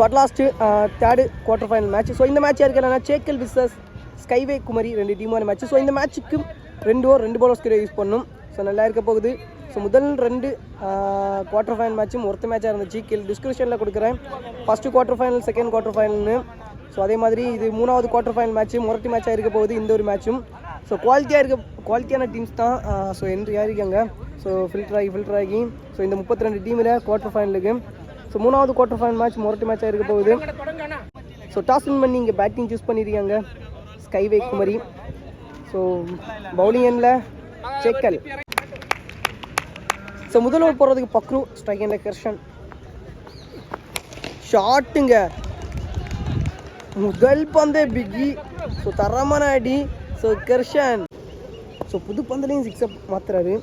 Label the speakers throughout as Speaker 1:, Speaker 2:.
Speaker 1: At last third quarter final match. So இந்த match யாருக்கெல்லாம் சேக்கல் விசஸ் ஸ்கைவே குமரி 2 டீமான மேட்ச். ஸோ இந்த மேட்ச்சுக்கு 2 bowlers யூஸ் பண்ணணும். ஸோ நல்லா இருக்க போகுது. ஸோ முதல் 2 குவார்ட்டர் ஃபைனல் மேட்சும் ஒருத்த மேட்சாக இருந்துச்சு. கீழே டிஸ்கிரிப்ஷனில் கொடுக்குறேன் first quarter final, second quarter ஃபைனல்னு. ஸோ அதே மாதிரி இது 3வது குவார்ட்டர் ஃபைனல் மேட்ச்சு முரட்டு மேட்சாக இருக்க போகுது இந்த ஒரு மேட்சும். ஸோ குவாலிட்டியான டீம்ஸ் தான் ஸோ என்ட்ரி ஆகிருக்காங்க. ஸோ ஃபில்டர் ஆகி ஸோ இந்த 32 டீமில் குவார்ட்டர் ஃபைனலுக்கு. ஸோ 3வது குவார்ட்டர் ஃபைனல் மேட்ச் முரட்டு மேட்சாக இருக்க போகுது. ஸோ டாஸ் வின் பண்ணி இங்கே பேட்டிங் சூஸ் பண்ணியிருக்காங்க ஸ்கைவே குமரி. ஸோ பவுலிங் எண்ணில் சேக்கல். ஸோ முதல் ஓவர் போடுறதுக்கு பக்ரு, ஸ்ட்ரைக் எண்ணில் கிருஷ்ணன். ஷாட்டுங்க, முதல் பந்தே பிக்கி. ஸோ தரமான அடி. ஸோ கிருஷ்ணன் ஸோ புது பந்தலையும் 6 மாத்துறாரு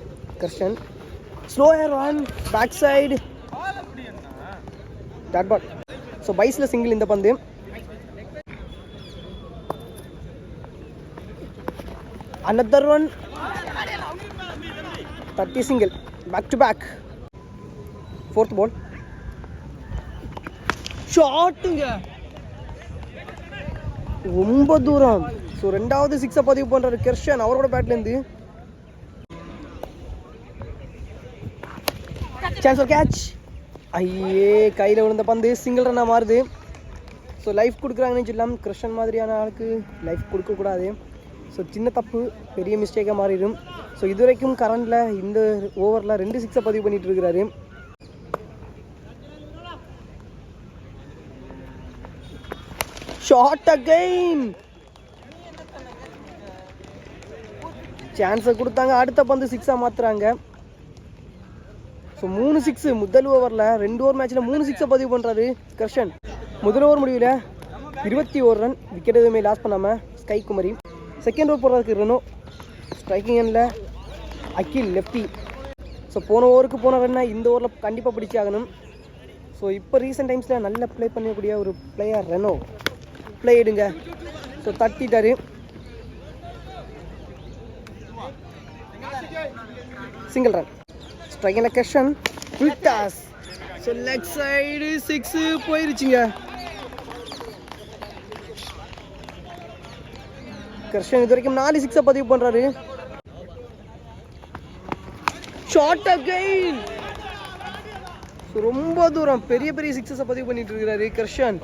Speaker 1: Krishnan. Slower on back side dot ball. So பைஸில் சிங்கிள் இந்த பந்து. another one 30 single back to back. 4th ball ஷாட்டுங்க, ரொம்ப தூரம். ஸோ 2வது 6 பதிவு பண்ணுறாரு கிருஷ்ணன் அவரோட பேட்லேருந்து. Chance for catch. ஐயே, கையில் விழுந்த பந்து சிங்கிள் ரன்னாக மாறுது. ஸோ லைஃப் கொடுக்குறாங்கன்னு சொல்லலாம். கிருஷ்ணன் மாதிரியான ஆளுக்கு லைஃப் கொடுக்கக்கூடாது. ஸோ சின்ன தப்பு பெரிய மிஸ்டேக்காக மாறிடும். ஸோ இது வரைக்கும் கரண்டில் இந்த ஓவரில் 2 6 பதிவு பண்ணிட்டு இருக்கிறாரு. ஷாட் அகைன், சான்ஸை கொடுத்தாங்க, அடுத்த பந்து 6 மாற்றுறாங்க. ஸோ 3 6 முதல் ஓவரில் 2 ஓவர் மேட்ச்சில் 3 6 பதிவு பண்ணுறாரு கிருஷ்ணன். முதல் ஓவர் முடிவில் 21 ரன், விக்கெட் எதுவுமே லாஸ் பண்ணாமல் ஸ்கை குமரி. செகண்ட் ஓவர் போடுறதுக்கு ரெனோ, ஸ்ட்ரைக்கிங் எண்ணில் அகில் லெஃப்டி. ஸோ போன ஓவருக்கு போன ரன்னை இந்த ஓவரில் கண்டிப்பாக பிடிச்சி ஆகணும். ஸோ இப்போ ரீசெண்ட் டைம்ஸில் நல்ல ப்ளே பண்ணக்கூடிய ஒரு பிளேயர் ரெனோ. ப்ளே எடுங்க. ஸோ தட்டிட்டாரு. Single run. ஸ்ட்ரைக்கில் Krishnan full toss. So leg side 6 போயிருச்சுங்க. கிருஷ்ணன் இது வரைக்கும் 4 6 பதிவு பண்ணுறாரு. ஷாட் அகைன், ரொம்ப தூரம் பெரிய 6 பதிவு பண்ணிட்டு இருக்கிறாரு கிருஷ்ணன்.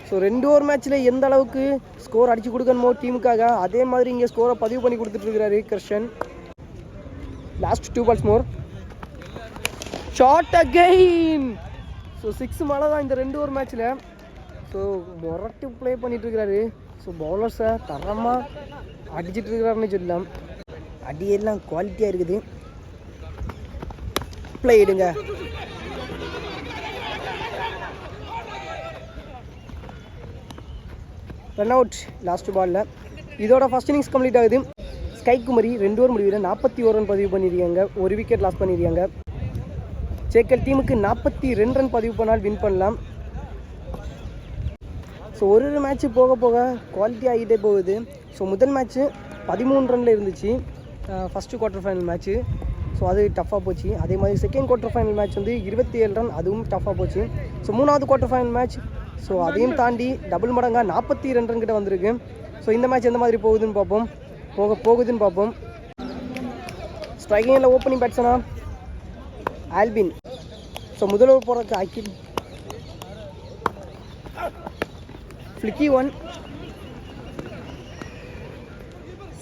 Speaker 1: ஸோ 2 ஓவர் மேட்ச்சில் எந்த அளவுக்கு ஸ்கோர் அடிச்சு கொடுக்கணுமோ டீமுக்காக, அதே மாதிரி இங்கே ஸ்கோரை பதிவு பண்ணி கொடுத்துட்டு இருக்கிறாரு Krishnan. Last 2 balls more. Shot again. So 6 மேலே தான் இந்த 2 ஓவர் மேட்ச்சில். ஸோ மொரட்டு ப்ளே பண்ணிட்டு இருக்கிறாரு. ஸோ பவுலர்ஸை தரமாக அடிச்சிட்டு இருக்கிறாருன்னு சொல்லலாம். அடியெல்லாம் குவாலிட்டியாக இருக்குது. ப்ளே எடுங்க. ரன் அவுட் லாஸ்ட் பாலில். இதோட ஃபர்ஸ்ட் இன்னிங்ஸ் கம்ப்ளீட் ஆகுது. ஸ்கை குமரி 2 ஓவர் முடிவில் 41 ரன் பதிவு பண்ணியிருக்காங்க, 1 விக்கெட் லாஸ் பண்ணியிருக்காங்க. சேக்கல் டீமுக்கு 42 ரன் பதிவு பண்ணால் வின் பண்ணலாம். ஸோ ஒரு மேட்ச்சு போக போக குவாலிட்டி ஆகிட்டே போகுது. ஸோ முதல் மேட்ச்சு 13 ரனில் இருந்துச்சு first quarter final match. So அது டஃப்பாக போச்சு. அதே மாதிரி செகண்ட் குவார்ட்டர் ஃபைனல் மேட்ச் வந்து 27 ரன், அதுவும் டஃப்பாக போச்சு. ஸோ 3வது குவார்ட்டர் ஃபைனல் மேட்ச் ஸோ அதையும் தாண்டி டபுள் மடங்காக 42 ரன் கிட்ட வந்திருக்கு. ஸோ இந்த மேட்ச் எந்த மாதிரி போகுதுன்னு பார்ப்போம். ஸ்ட்ரைக்கிங்கில் ஓப்பனிங் பேட்ஸ்மனா ஆல்பின். ஸோ முதல் ஓவர் போகிறதுக்கு அகில். ஃப்ளிக்கி 1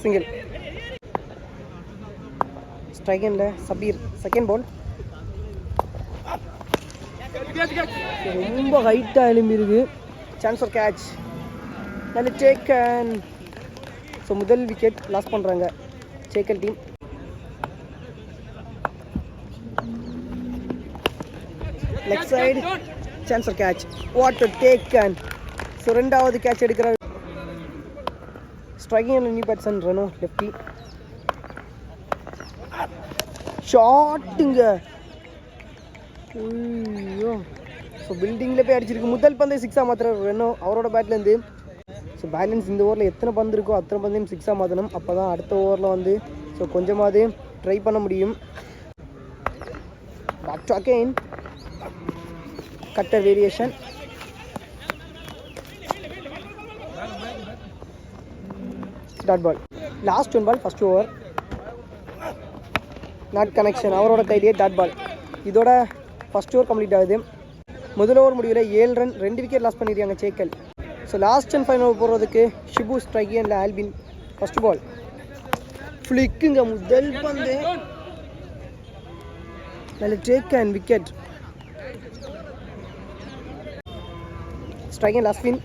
Speaker 1: சிங்கிள். ஸ்ட்ரைக்கிங்கில் சபீர். செகண்ட் பால் ரொம்ப ஹைட்டாக எழும்பியிருக்கு. Chance for catch. நல்ல டேக்கன். ஸோ முதல் விக்கெட் லாஸ் பண்ணுறாங்க சேக்கல் team. Leg side chance for catch. What a taken. So 2வது கேட்ச் எடுக்கிறார். Striking new batsman Reno lefty. ஷாட்டுங்க. ஐயோ, ஸோ பில்டிங்கில் போய் அடிச்சிருக்கு. முதல் பந்தை 6 மாத்திரம் ரெனோ அவரோட பேட்லேருந்து. ஸோ பேலன்ஸ் இந்த ஓவரில் எத்தனை பந்து இருக்கோ அத்தனை பந்தையும் 6 மாற்றணும். அப்போ தான் அடுத்த ஓவரில் வந்து ஸோ கொஞ்சமாவது ட்ரை பண்ண முடியும். Back to again. Cutter variation. Dot ball. Last 1 ball first over. Not connection, அவரோட கையிலேயே டாட் பால். இதோட ஃபர்ஸ்ட் ஓவர் கம்ப்ளீட் ஆகுது. முதல் ஓவர் முடிவில் 7 ரன் 2 விக்கெட் லாஸ் பண்ணியிருக்காங்க சேக்கல். So last and final over போடுறதுக்கு Shibu strike and Albin. First ball ஃப்ளிக்குங்க, முதல் பந்து நல்ல take and wicket. Strike and Ashwin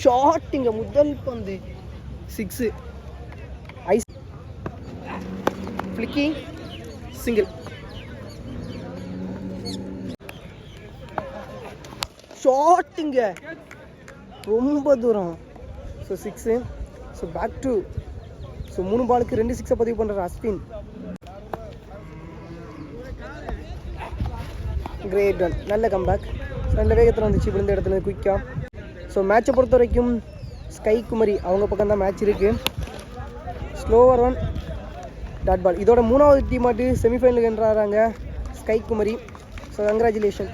Speaker 1: ஷாட்டிங்க, முதல் பந்து 6. Ice ஃப்ளிக்கிங் single. ஷாட்டிங்க ரொம்ப தூரம். ஸோ 6. ஸோ பேக் டு 3 பாலுக்கு 2 6 பதிவு பண்ணுற அஸ்வின். கிரேட் ரன், நல்ல கம்பேக். நல்ல வேகத்தில் வந்துச்சு விழுந்த இடத்துல குயிக்காக. ஸோ மேட்சை பொறுத்த வரைக்கும் ஸ்கை குமரி அவங்க பக்கம் தான் மேட்ச் இருக்குது. Slower one dot ball. இதோட 3வது டீமாட்டு செமிஃபைனலுக்கு என்றாங்க ஸ்கை குமரி. So congratulation.